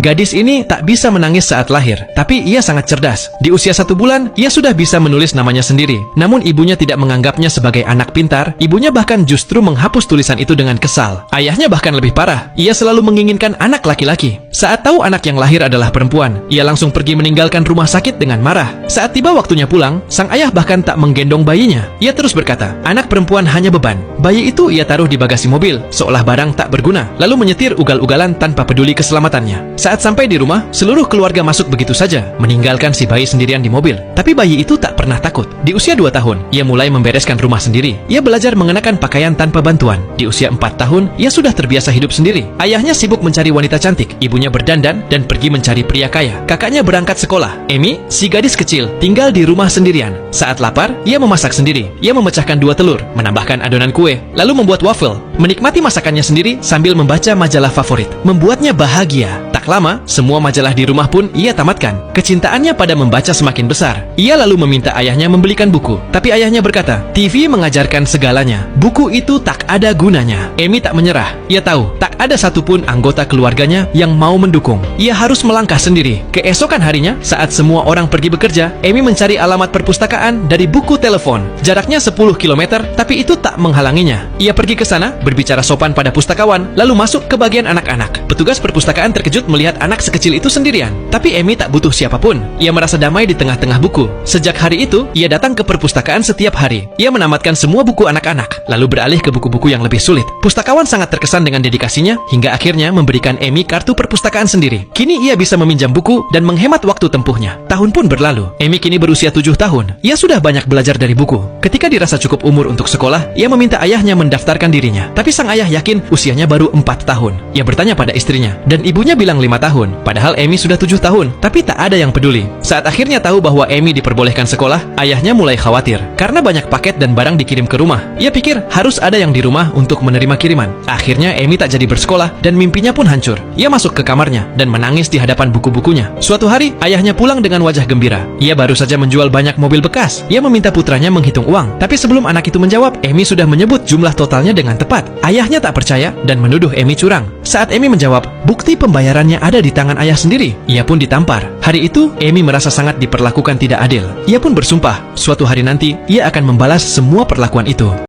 Gadis ini tak bisa menangis saat lahir, tapi ia sangat cerdas. Di usia 1 bulan, ia sudah bisa menulis namanya sendiri. Namun ibunya tidak menganggapnya sebagai anak pintar, ibunya bahkan justru menghapus tulisan itu dengan kesal. Ayahnya bahkan lebih parah, ia selalu menginginkan anak laki-laki. Saat tahu anak yang lahir adalah perempuan, ia langsung pergi meninggalkan rumah sakit dengan marah. Saat tiba waktunya pulang, sang ayah bahkan tak menggendong bayinya. Ia terus berkata, anak perempuan hanya beban. Bayi itu ia taruh di bagasi mobil, seolah barang tak berguna, lalu menyetir ugal-ugalan tanpa peduli keselamatannya. Saat sampai di rumah, seluruh keluarga masuk begitu saja, meninggalkan si bayi sendirian di mobil. Tapi bayi itu tak pernah takut. Di usia 2 tahun, ia mulai membereskan rumah sendiri. Ia belajar mengenakan pakaian tanpa bantuan. Di usia 4 tahun, ia sudah terbiasa hidup sendiri. Ayahnya sibuk mencari wanita cantik, ibunya berdandan dan pergi mencari pria kaya. Kakaknya berangkat sekolah. Amy, si gadis kecil, tinggal di rumah sendirian. Saat lapar, ia memasak sendiri. Ia memecahkan 2 telur, menambahkan adonan kue, lalu membuat waffle. Menikmati masakannya sendiri sambil membaca majalah favorit. Membuatnya bahagia. Tak lama, semua majalah di rumah pun ia tamatkan. Kecintaannya pada membaca semakin besar. Ia lalu meminta ayahnya membelikan buku. Tapi ayahnya berkata, TV mengajarkan segalanya. Buku itu tak ada gunanya. Amy tak menyerah. Ia tahu, tak ada satupun anggota keluarganya yang mau mendukung. Ia harus melangkah sendiri. Keesokan harinya, saat semua orang pergi bekerja, Amy mencari alamat perpustakaan dari buku telepon. Jaraknya 10 km, tapi itu tak menghalanginya. Ia pergi ke sana, berbicara sopan pada pustakawan, lalu masuk ke bagian anak-anak. Petugas perpustakaan terkejut melihat anak sekecil itu sendirian. Tapi Amy tak butuh siapapun. Ia merasa damai di tengah-tengah buku. Sejak hari itu, ia datang ke perpustakaan setiap hari. Ia menamatkan semua buku anak-anak, lalu beralih ke buku-buku yang lebih sulit. Pustakawan sangat terkesan dengan dedikasinya, hingga akhirnya memberikan Amy kartu perpustakaan sendiri. Kini ia bisa meminjam buku dan menghemat waktu tempuhnya. Tahun pun berlalu. Amy kini berusia 7 tahun. Ia sudah banyak belajar dari buku. Ketika dirasa cukup umur untuk sekolah, ia meminta ayahnya mendaftarkan dirinya. Tapi sang ayah yakin usianya baru 4 tahun. Ia bertanya pada istrinya, dan ibunya bilang 5 tahun. Padahal Amy sudah 7 tahun, tapi tak ada yang peduli. Saat akhirnya tahu bahwa Amy diperbolehkan sekolah, ayahnya mulai khawatir. Karena banyak paket dan barang dikirim ke rumah. Ia pikir harus ada yang di rumah untuk menerima kiriman. Akhirnya Amy tak jadi bersekolah, dan mimpinya pun hancur. Ia masuk ke kamarnya, dan menangis di hadapan buku-bukunya. Suatu hari, ayahnya pulang dengan wajah gembira. Ia baru saja menjual banyak mobil bekas. Ia meminta putranya menghitung uang. Tapi sebelum anak itu menjawab, Amy sudah menyebut jumlah totalnya dengan tepat. Ayahnya tak percaya dan menuduh Amy curang. Saat Amy menjawab, bukti pembayarannya ada di tangan ayah sendiri. Ia pun ditampar. Hari itu, Amy merasa sangat diperlakukan tidak adil. Ia pun bersumpah, suatu hari nanti, ia akan membalas semua perlakuan itu.